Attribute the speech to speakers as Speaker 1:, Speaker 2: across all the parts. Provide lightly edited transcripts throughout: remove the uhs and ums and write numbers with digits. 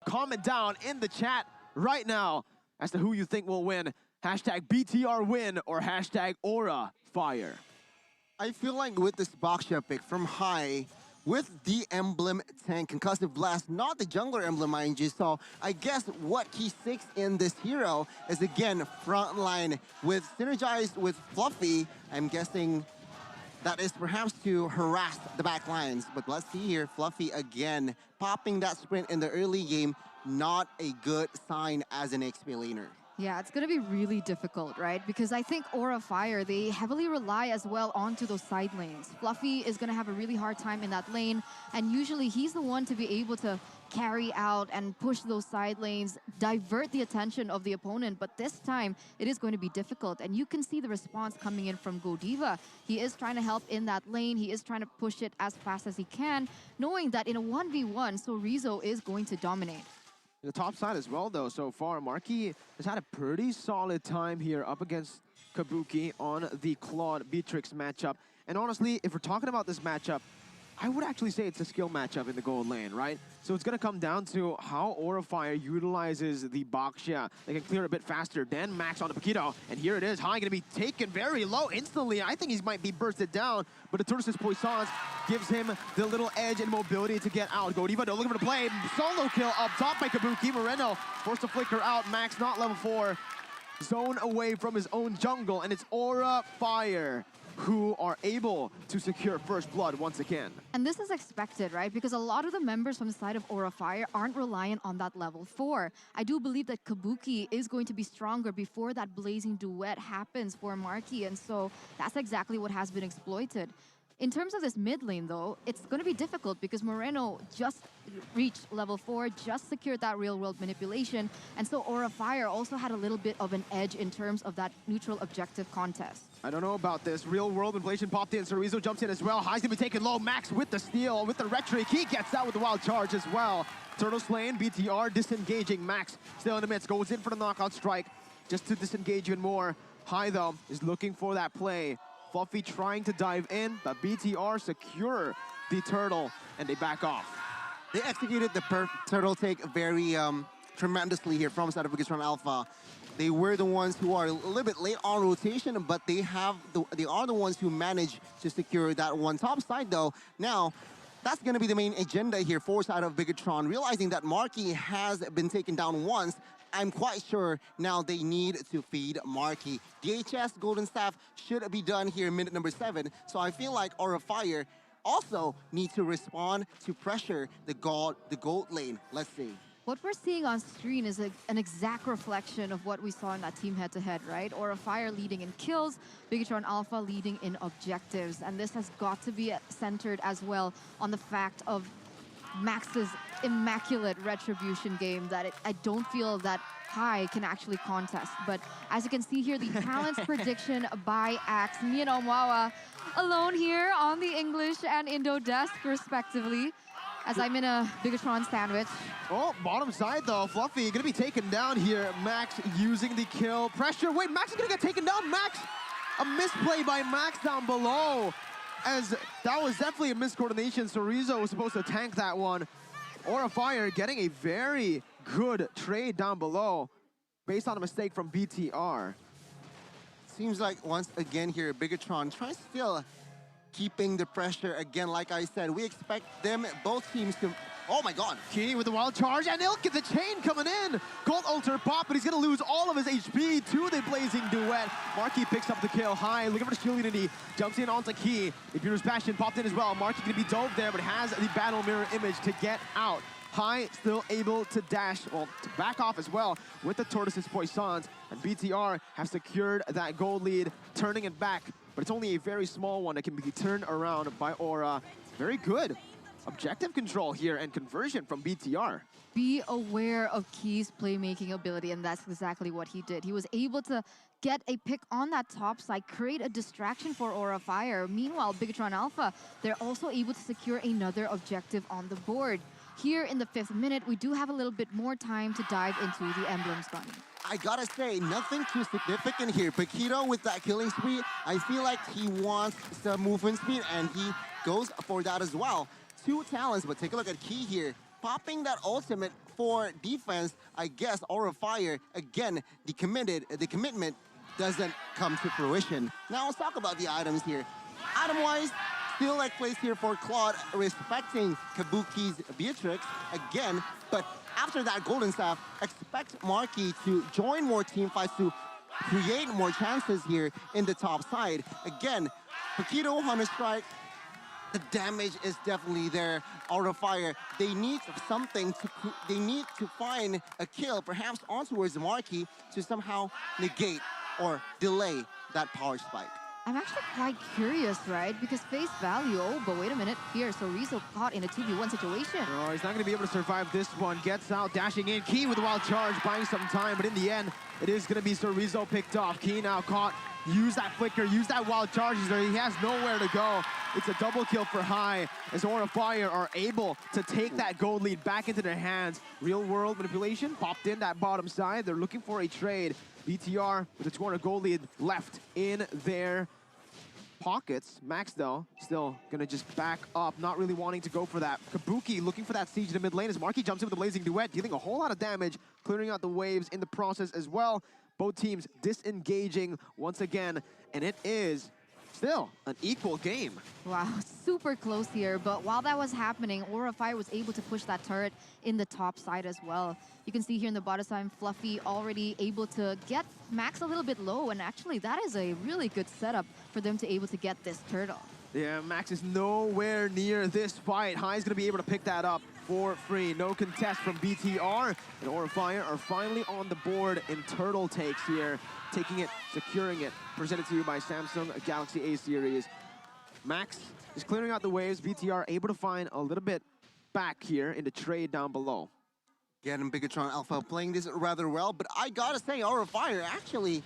Speaker 1: Comment down in the chat right now as to who you think will win. Hashtag BTR win or hashtag Aura Fire.
Speaker 2: I feel like with this Baksha pick from High, with the emblem 10 concussive blast, not the jungler emblem, mind you. So I guess what he seeks in this hero is again frontline with synergized with Fluffy. I'm guessing that is perhaps to harass the back lines. But let's see here, Fluffy again popping that sprint in the early game. Not a good sign as an XP laner.
Speaker 3: Yeah, it's going to be really difficult, right? Because I think Aura Fire, they heavily rely as well onto those side lanes. Fluffy is going to have a really hard time in that lane, and usually he's the one to be able to carry out and push those side lanes, divert the attention of the opponent. But this time, it is going to be difficult, and you can see the response coming in from Godiva. He is trying to help in that lane. He is trying to push it as fast as he can, knowing that in a 1v1, Sorizo is going to dominate.
Speaker 1: The top side as well, though, so far. Marky has had a pretty solid time here up against Kabuki on the Claude Beatrix matchup. And honestly, if we're talking about this matchup, I would actually say it's a skill matchup in the gold lane, right? So it's going to come down to how Aura Fire utilizes the Baksha. They can clear a bit faster than Max on the Paquito. And here it is. High going to be taken very low instantly. I think he might be bursted down, but the Tortoise's Poissons gives him the little edge and mobility to get out. Godiva looking for the play. Solo kill up top by Kabuki. Moreno forced to flicker out. Max not level 4. Zone away from his own jungle, and it's Aura Fire who are able to secure first blood once again.
Speaker 3: And this is expected, right? Because a lot of the members from the side of Aura Fire aren't reliant on that level 4. I do believe that Kabuki is going to be stronger before that blazing duet happens for Marky, and so that's exactly what has been exploited. In terms of this mid lane, though, it's going to be difficult because Moreno just reached level 4, just secured that real-world manipulation, and so Aura Fire also had a little bit of an edge in terms of that neutral objective contest.
Speaker 1: I don't know about this. Real-world inflation popped in. Sorizo jumps in as well. High's going to be taken low. Max with the steal, with the Retrick. He gets out with the wild charge as well. Turtle slain, BTR disengaging. Max still in the midst, goes in for the knockout strike just to disengage even more. High, though, is looking for that play. Fluffy trying to dive in, but BTR secure the turtle, and they back off.
Speaker 2: They executed the turtle take very tremendously here from side of Biggest Run Alpha. They were the ones who are a little bit late on rotation, but they are the ones who managed to secure that one. Top side, though, now that's going to be the main agenda here for side of Bigatron, realizing that Marky has been taken down once. I'm quite sure now they need to feed Marky. DHS Golden Staff should be done here in minute number 7. So I feel like Aura Fire also needs to respond to pressure the gold lane. Let's see.
Speaker 3: What we're seeing on screen is an exact reflection of what we saw in that team head-to-head, right? Aura Fire leading in kills, Bigatron Alpha leading in objectives. And this has got to be centered as well on the fact of Max's immaculate retribution game that I don't feel that High can actually contest. But as you can see here, the talents prediction by Axe. Me and Omwawa alone here on the English and Indo desk, respectively, as I'm in a Bigatron sandwich.
Speaker 1: Oh, bottom side though, Fluffy gonna be taken down here. Max using the kill. Pressure, wait, Max is gonna get taken down. Max, a misplay by Max down below. As that was definitely a miscoordination. Sorizo was supposed to tank that one. Aura Fire getting a very good trade down below based on a mistake from BTR.
Speaker 2: Seems like once again here, Bigatron tries still keeping the pressure again. Like I said, we expect them, both teams to... Oh my god.
Speaker 1: Key with the wild charge, and he'll get the chain coming in. Cold Alter pop, but he's going to lose all of his HP to the blazing duet. Marky picks up the kill. High, looking for the shield unity. Jumps in onto Key. Imperial's Passion popped in as well. Marky going to be dove there, but has the battle mirror image to get out. High still able to dash, well, to back off as well with the Tortoise's Poissons. And BTR have secured that gold lead, turning it back. But it's only a very small one that can be turned around by Aura. Very good objective control here and conversion from BTR.
Speaker 3: Be aware of Key's playmaking ability, and that's exactly what he did. He was able to get a pick on that top side, create a distraction for Aura Fire. Meanwhile, Bigatron Alpha, they're also able to secure another objective on the board. Here in the 5th minute, we do have a little bit more time to dive into the emblems, Bunny.
Speaker 2: I gotta say, nothing too significant here. Paquito with that killing spree, I feel like he wants some movement speed, and he goes for that as well. 2 talents, but take a look at Key here. Popping that ultimate for defense, I guess Aura Fire, again, the commitment doesn't come to fruition. Now let's talk about the items here. Item-wise, still like place here for Claude, respecting Kabuki's Beatrix again, but after that Golden Staff, expect Marky to join more team fights to create more chances here in the top side. Again, Paquito, Hunter Strike, the damage is definitely there. Aura Fire, they need something they need to find a kill, perhaps on towards Marky to somehow negate or delay that power spike.
Speaker 3: I'm actually quite curious, right? Because face value, oh, but wait a minute here. So Rizzo caught in a 2v1 situation.
Speaker 1: Oh, he's not going to be able to survive this one. Gets out, dashing in. Key with the wild charge, buying some time. But in the end, it is going to be Rizzo picked off. Key now caught. Use that flicker, use that wild charge. He has nowhere to go. It's a double kill for High as Aura Fire are able to take that gold lead back into their hands. Real world manipulation popped in that bottom side. They're looking for a trade. BTR with a 200 gold lead left in their pockets. Max, though, still gonna just back up, not really wanting to go for that. Kabuki looking for that siege in the mid lane as Marky jumps in with the blazing duet, dealing a whole lot of damage, clearing out the waves in the process as well. Both teams disengaging once again, and it is still an equal game.
Speaker 3: Wow, super close here. But while that was happening, Aura Fire was able to push that turret in the top side as well. You can see here in the bottom side, Fluffy already able to get Max a little bit low. And actually, that is a really good setup for them to able to get this turtle.
Speaker 1: Yeah, Max is nowhere near this fight. High's gonna be able to pick that up for free. No contest from BTR. And Aura Fire are finally on the board in turtle takes here. Taking it, securing it. Presented to you by Samsung Galaxy A series. Max is clearing out the waves. BTR able to find a little bit back here in the trade down below.
Speaker 2: Again, Bigatron Alpha playing this rather well, but I gotta say, Aura Fire, actually,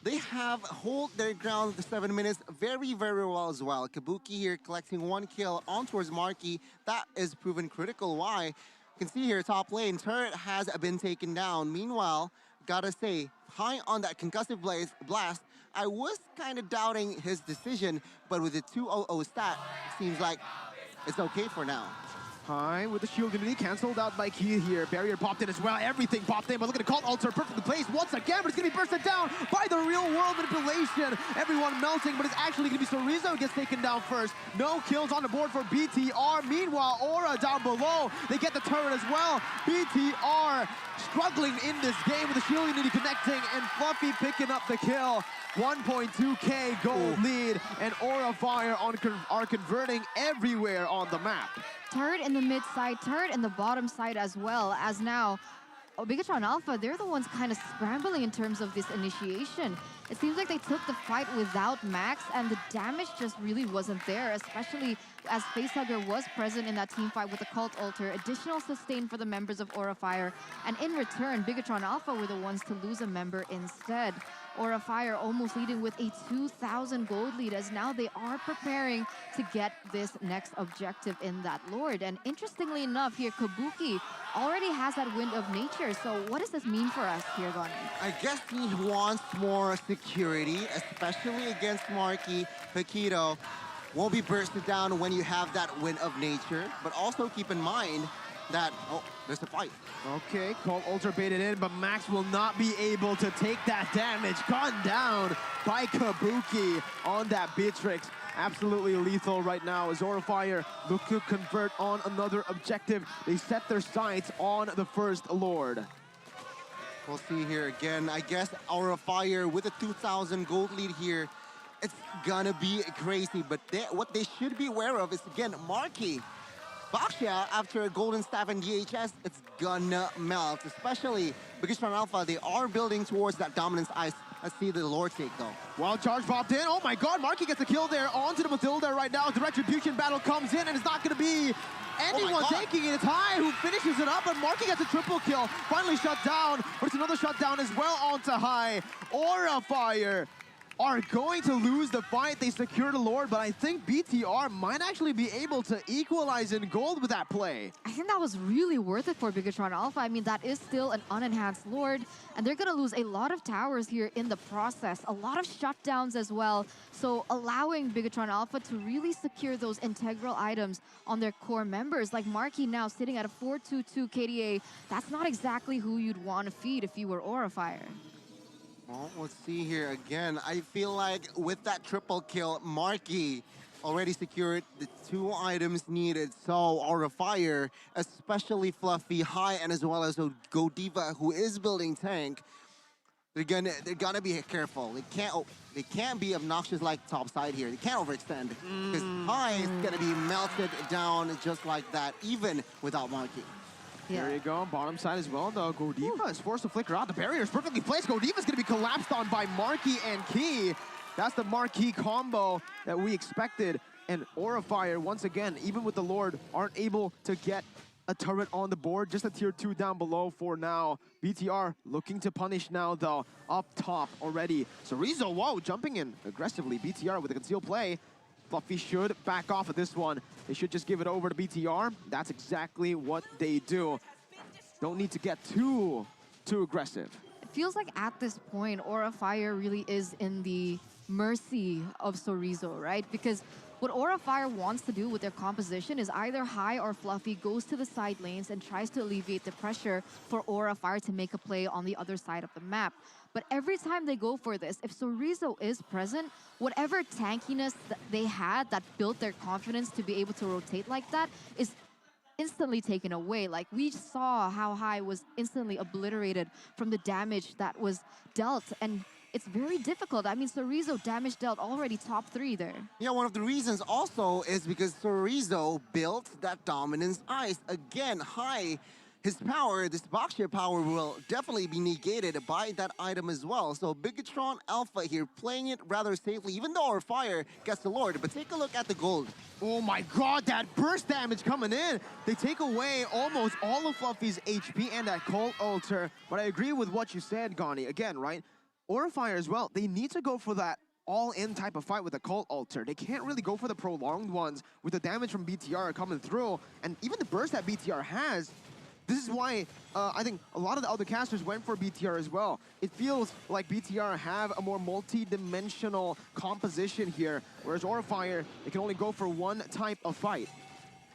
Speaker 2: they have hold their ground the 7 minutes very, very well as well. Kabuki here collecting 1 kill on towards Marky. That is proven critical. Why? You can see here, top lane, turret has been taken down. Meanwhile, gotta say, High on that concussive blast, I was kind of doubting his decision, but with the 200 stat, seems like it's okay for now.
Speaker 1: High with the shield immunity canceled out by Key here. Barrier popped in as well. Everything popped in, but look at the cult altar perfectly placed once again, but it's gonna be bursted down by the real world manipulation. Everyone melting, but it's actually gonna be Rizzo who gets taken down first. No kills on the board for BTR. Meanwhile, Aura down below, they get the turret as well. BTR struggling in this game with the shield immunity connecting and Fluffy picking up the kill. 1.2k gold lead, and Aura Fire are converting everywhere on the map.
Speaker 3: Turret in the mid side, turret in the bottom side as well, as now Bigatron Alpha, they're the ones kind of scrambling in terms of this initiation. It seems like they took the fight without Max, and the damage just really wasn't there, especially as Facehugger was present in that team fight with the Cult Altar. Additional sustain for the members of Aura Fire, and in return, Bigatron Alpha were the ones to lose a member instead. Aura Fire almost leading with a 2,000 gold lead, as now they are preparing to get this next objective in that Lord. And interestingly enough here, Kabuki already has that Wind of Nature. So what does this mean for us here, Goni?
Speaker 2: I guess he wants more security, especially against Marky. Paquito won't be bursted down when you have that Wind of Nature, but also keep in mind that, oh, there's a fight.
Speaker 1: Okay, Cult Ultra baited in, but Max will not be able to take that damage. Gunned down by Kabuki on that Beatrix. Absolutely lethal right now as Aura Fire look to convert on another objective. They set their sights on the first Lord.
Speaker 2: We'll see here again. I guess Aura Fire with a 2,000 gold lead here. It's gonna be crazy, but what they should be aware of is, again, Marky. Baxia, after a Golden Staff and DHS, it's gonna melt, especially because from Alpha, they are building towards that dominance. I see the Lord take, though.
Speaker 1: Wild charge popped in. Oh my god, Marky gets a kill there onto the Matilda right now. The Retribution battle comes in, and it's not gonna be anyone taking it. It's High who finishes it up, and Marky gets a triple kill. Finally shut down, but it's another shutdown as well onto High. Aura Fire are going to lose the fight. They secure the Lord, but I think BTR might actually be able to equalize in gold with that play.
Speaker 3: I think that was really worth it for Bigatron Alpha. I mean, that is still an unenhanced Lord, and they're going to lose a lot of towers here in the process. A lot of shutdowns as well. So allowing Bigatron Alpha to really secure those integral items on their core members. Like Marky now sitting at a 4-2-2 KDA. That's not exactly who you'd want to feed if you were Aura Fire.
Speaker 2: Well, let's see here again. I feel like with that triple kill, Marky already secured the 2 items needed. So Aura Fire, especially Fluffy, High, and as well as Godiva, who is building tank, they're gonna be careful. They can't be obnoxious like topside here. They can't overextend because High is gonna be melted down just like that, even without Marky.
Speaker 3: Yeah.
Speaker 1: There you go, bottom side as well, though. Godiva is forced to flicker out. The barrier is perfectly placed. Godiva's going to be collapsed on by Marky and Key. That's the Marky combo that we expected. And Aura Fire, once again, even with the Lord, aren't able to get a turret on the board. Just a tier 2 down below for now. BTR looking to punish now, though, up top already. So Rizzo, whoa, jumping in aggressively. BTR with a concealed play. Fluffy should back off of this one. They should just give it over to BTR. That's exactly what they do. Don't need to get too aggressive.
Speaker 3: It feels like at this point, Aura Fire really is in the mercy of Sorizo, right? Because what Aura Fire wants to do with their composition is either High or Fluffy goes to the side lanes and tries to alleviate the pressure for Aura Fire to make a play on the other side of the map. But every time they go for this, if Sorizo is present, whatever tankiness that they had that built their confidence to be able to rotate like that is instantly taken away. Like, we saw how High was instantly obliterated from the damage that was dealt, and it's very difficult. I mean, Sorizo damage dealt already top 3 there.
Speaker 2: Yeah, one of the reasons also is because Sorizo built that dominance ice. Again, High, his power, this box share power will definitely be negated by that item as well. So Bigatron Alpha here playing it rather safely, even though our Fire gets the Lord. But take a look at the gold.
Speaker 1: Oh my god, that burst damage coming in. They take away almost all of Fluffy's HP and that Cold Altar. But I agree with what you said, Gani. Again, right? Aura Fire as well, they need to go for that all-in type of fight with the Cult Altar. They can't really go for the prolonged ones with the damage from BTR coming through. And even the burst that BTR has, this is why I think a lot of the other casters went for BTR as well. It feels like BTR have a more multi-dimensional composition here, whereas Aura Fire, they can only go for one type of fight.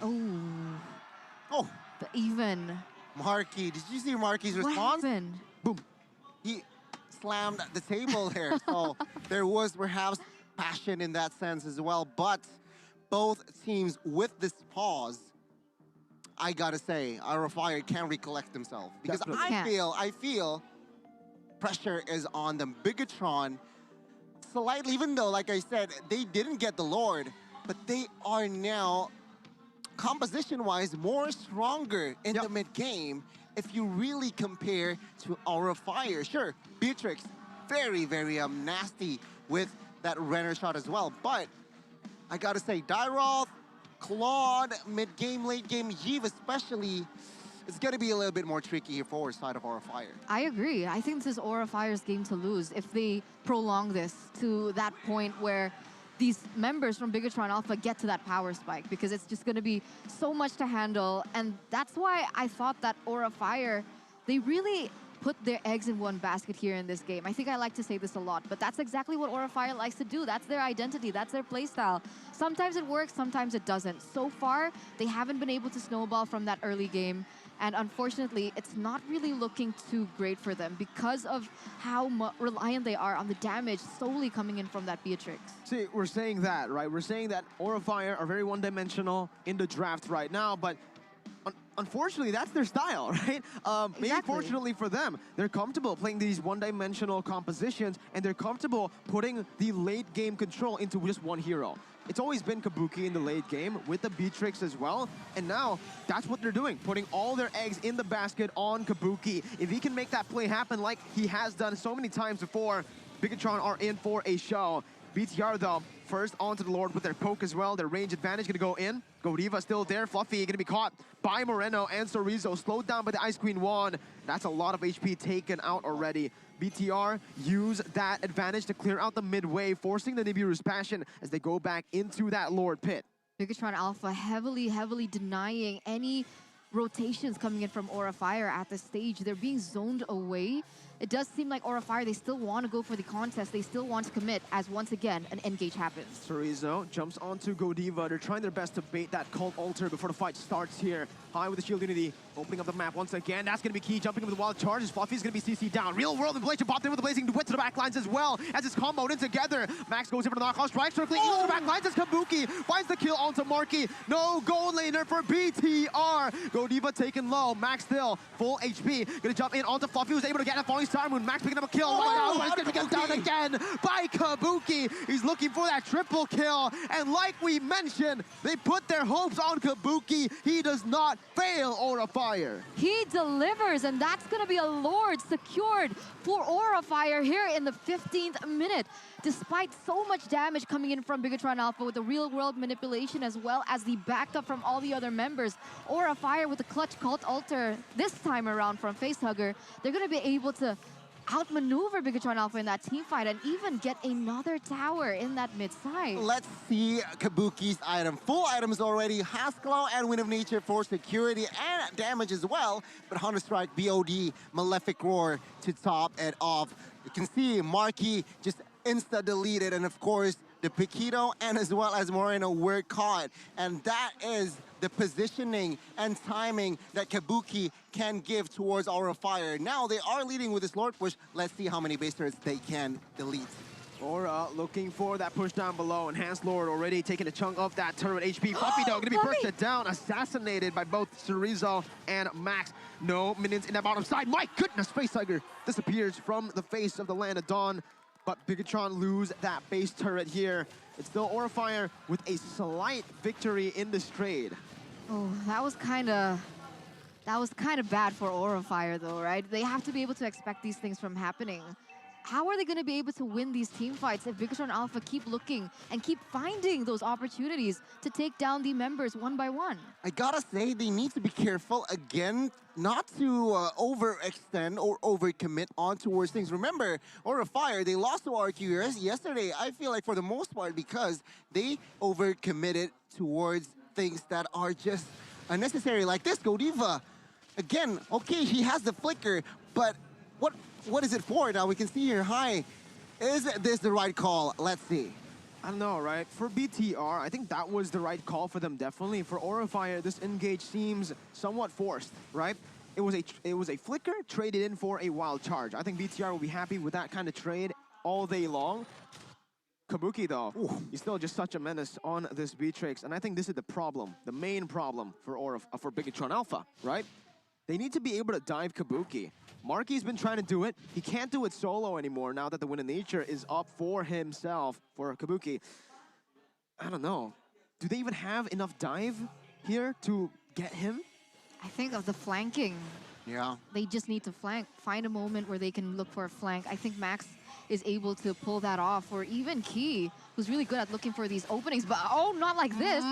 Speaker 2: Oh,
Speaker 3: The even.
Speaker 2: Marky, did you see Marky's
Speaker 3: What
Speaker 2: response?
Speaker 3: happened?
Speaker 2: Boom. He slammed the table there. So there was perhaps passion in that sense as well. But both teams with this pause, I gotta say, Aura Fire can recollect themselves. Because
Speaker 1: Definitely.
Speaker 2: I feel pressure is on them. Bigatron, slightly, even though, like I said, they didn't get the Lord, but they are now, composition-wise, more stronger in the mid-game if you really compare to Aura Fire. Sure, Beatrix, very, very nasty with that Renner shot as well. But I gotta say, Dyroth, Claude, mid-game, late-game, Yves especially, it's gonna be a little bit more tricky here for side of Aura Fire.
Speaker 3: I agree. I think this is Aura Fire's game to lose if they prolong this to that point where these members from Bigatron Alpha get to that power spike, because it's just going to be so much to handle. And that's why I thought that Aura Fire, they really put their eggs in one basket here in this game. I think I like to say this a lot, but that's exactly what Aura Fire likes to do. That's their identity. That's their playstyle. Sometimes it works, sometimes it doesn't. So far, they haven't been able to snowball from that early game. And unfortunately, it's not really looking too great for them because of how reliant they are on the damage solely coming in from that Beatrix.
Speaker 1: See, we're saying that, right? We're saying that Aura Fire are very one-dimensional in the draft right now, but unfortunately, that's their style, right? Maybe fortunately for them, they're comfortable playing these one-dimensional compositions, and they're comfortable putting the late-game control into just one hero. It's always been Kabuki in the late game with the Beatrix as well, and now that's what they're doing, putting all their eggs in the basket on Kabuki. If he can make that play happen like he has done so many times before, Bigatron are in for a show. BTR though, first onto the Lord with their poke as well. Their range advantage gonna go in. Godiva still there. Fluffy gonna be caught by Moreno and Sorizo. Slowed down by the Ice Queen wand. That's a lot of HP taken out already. BTR use that advantage to clear out the midway, forcing the Nibiru's passion as they go back into that Lord pit.
Speaker 3: Bigatron Alpha heavily denying any rotations coming in from Aura Fire at this stage. They're being zoned away. It does seem like Aura Fire, they still want to go for the contest. They still want to commit as once again an engage happens.
Speaker 1: Sorizo jumps onto Godiva. They're trying their best to bait that Cult Altar before the fight starts here. High with the Shield Unity, opening up the map once again. That's going to be key, jumping with the wild charges. Fluffy's going to be CC down. Real World Inflation popped in with the Blazing Wit to the backlines as well as it's comboed in together. Max goes in for the knockoff strike, circling to the backlines as Kabuki finds the kill onto Marky. No gold laner for BTR. Godiva taken low. Max still full HP. Gonna jump in onto Fluffy, who's able to get a falling Star Moon. Max picking up a kill. Oh, he's gonna get down again by Kabuki. He's looking for that triple kill. And like we mentioned, they put their hopes on Kabuki. He does not fail Aura Fire.
Speaker 3: He delivers, and that's going to be a Lord secured for Aura Fire here in the 15th minute. Despite so much damage coming in from Bigatron Alpha with the real-world manipulation as well as the backup from all the other members, Aura Fire with the clutch Cult Altar this time around from Facehugger, they're going to be able to outmaneuver Bigatron Alpha in that team fight and even get another tower in that mid side.
Speaker 2: Let's see Kabuki's item. Full items already. Haskell and Wind of Nature for security and damage as well. But Hunter Strike, BOD, Malefic Roar to top it off. You can see Marky just insta-deleted, and of course, the Paquito and as well as Moreno were caught. And that is the positioning and timing that Kabuki can give towards Aura Fire. Now they are leading with this Lord push. Let's see how many base turrets they can delete.
Speaker 1: Aura looking for that push down below. Enhanced Lord already taking a chunk of that turret HP. Fluffy though gonna be bursted down, assassinated by both Sorizo and Max. No minions in that bottom side. My goodness, Facehugger disappears from the face of the Land of Dawn. But Bigatron lose that base turret here. It's still Aura Fire with a slight victory in this trade.
Speaker 3: Oh, that was kind of bad for Aura Fire though, right? They have to be able to expect these things from happening. How are they going to be able to win these team fights if Bigatron Alpha keep looking and keep finding those opportunities to take down the members one by one?
Speaker 2: I gotta say, they need to be careful again, not to overextend or overcommit on towards things. Remember, Aura Fire, they lost to RQS yesterday, I feel like for the most part, because they overcommitted towards things that are just unnecessary, like this, Godiva. Again, okay, he has the flicker, but what is it for? Now we can see here, High. Is this the right call? Let's see.
Speaker 1: I don't know, right? For BTR, I think that was the right call for them, definitely. For Aura Fire, this engage seems somewhat forced, right? It was a flicker traded in for a wild charge. I think BTR will be happy with that kind of trade all day long. Kabuki, though, he's still just such a menace on this Beatrix, and I think this is the problem, the main problem for Bigatron Alpha, right? They need to be able to dive Kabuki. Marky's been trying to do it. He can't do it solo anymore now that the Wind of Nature is up for himself, for Kabuki. I don't know. Do they even have enough dive here to get him?
Speaker 3: I think of the flanking.
Speaker 2: Yeah.
Speaker 3: They just need to flank, find a moment where they can look for a flank. I think Max is able to pull that off, or even Key, who's really good at looking for these openings, but oh, not like this.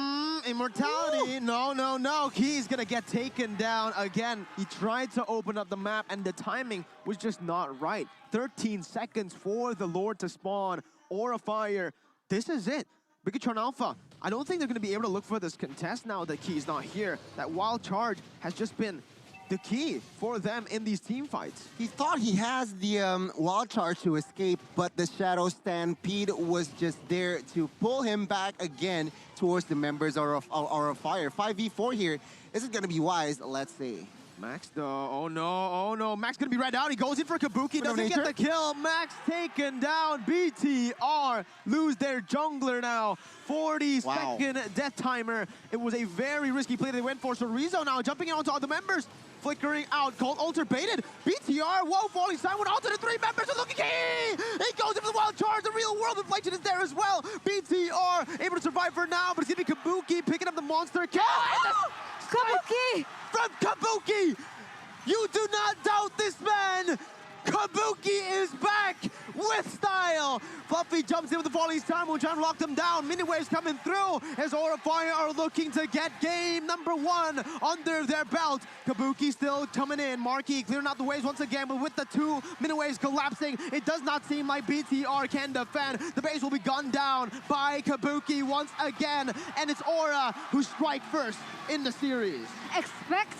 Speaker 1: Immortality, no. Key's gonna get taken down again. He tried to open up the map and the timing was just not right. 13 seconds for the Lord to spawn. Aura Fire, this is it. Bigatron Alpha, I don't think they're gonna be able to look for this contest now that Key's not here. That wild charge has just been the key for them in these team fights.
Speaker 2: He thought he has the wild charge to escape, but the Shadow Stampede was just there to pull him back again towards the members of Aura Fire. 5v4 here. This is going to be wise. Let's see.
Speaker 1: Max though, oh no. Max gonna be right down. He goes in for Kabuki, doesn't get the kill. Max taken down. BTR lose their jungler now. 40-second death timer. It was a very risky play they went for. So Rizzo now jumping onto all the members. Flickering out, Cult Altar baited. BTR, whoa, falling Simon onto the three members of Looking Key! He goes in for the wild charge, the real world inflation is there as well. BTR able to survive for now, but it's gonna be Kabuki picking up the monster kill.
Speaker 3: Kabuki!
Speaker 1: From Kabuki! You do not doubt this man! Kabuki is back with style. Fluffy jumps in with the volley time. We're trying to lock them down. Mini waves coming through as Aura Fire are looking to get game number 1 under their belt. Kabuki still coming in. Marky clearing out the waves once again, but with the 2 mini waves collapsing, it does not seem like BTR can defend. The base will be gunned down by Kabuki once again, and it's Aura who strike first in the series.
Speaker 3: Expect